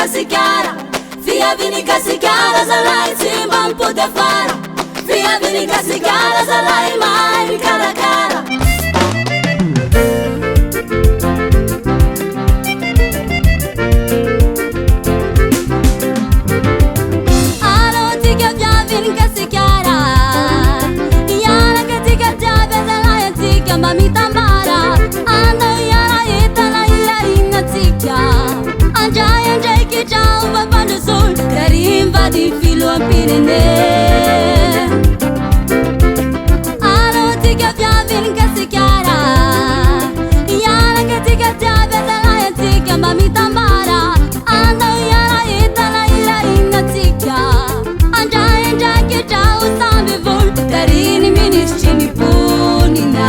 sigara, fia vinica sigara, zalai simban pude fara, fia vinica sigara, zalai mai cara cara. Mami tambara, anda yara itala ila inatika. Anjay anjay ki chau babando sol, karimba di filo ampirine. Alo tika piavin kasikara, yara katika jabe tala yatika. Mami tambara, anda yara itala ila inatika. Anjay anjay ki chau sambe vol, karini ministini punina.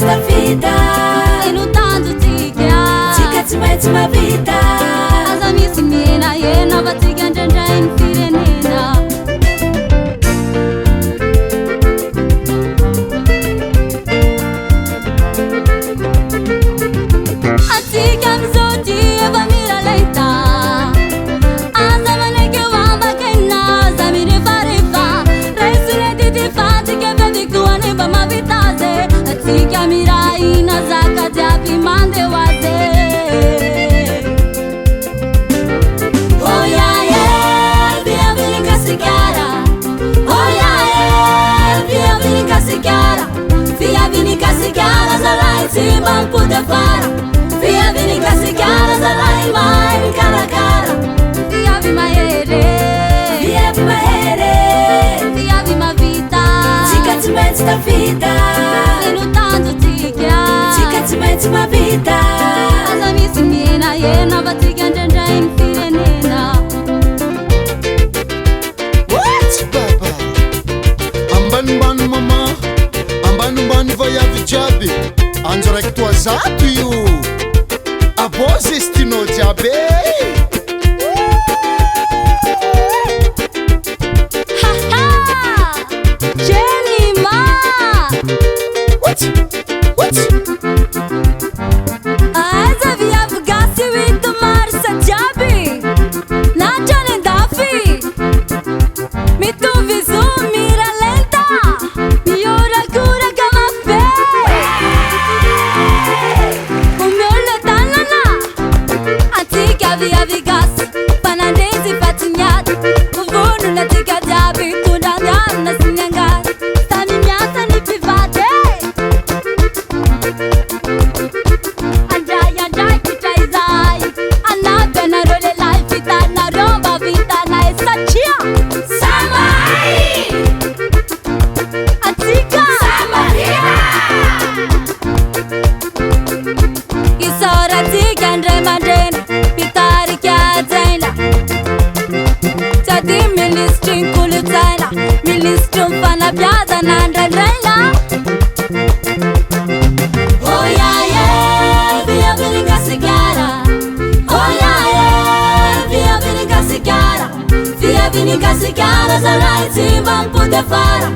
Da vida, lutando tica uma vida. As amigas mina e nova tica janja infirenina. A tica mzoti eva mira leita. Asa mane que wamba que nasa mire farifa. Resune titi fati que bebi kuane ba mavitaze. Tika mirai na zaka jabi mande waze. Oh yeah yeah, via vinica sigara. Oh yeah yeah, via vinica sigara. Via vinica sigara, zalai simban pude fara. Via vinica sigara, zalai mai cara cara. Via vi maere, via vi maere, via vi ma vita. Tica da vida. Uma vida. As amigas mina e nova tica janja infirenina. What baba? Amban mama, amban vaya vijabi. Anjora que tu azato io. A voz estino jabe. Jenny ma. What? Via vigas, panadesi fatinhado. O vono na tica jabi, tudo andar na sinhangar. Tá minhata ni pivade. Anjay kitaizai. Anabe na role life vita na romba vita na essa tia. Samai. Atika. Samaria. Isora tika andre mandren. Ministro fana piazza nandra drella. Oh yeah yeah, via vinica sigara. Oh yeah yeah, via vinica sigara. Via vinica sigara, zalai simban pude fara.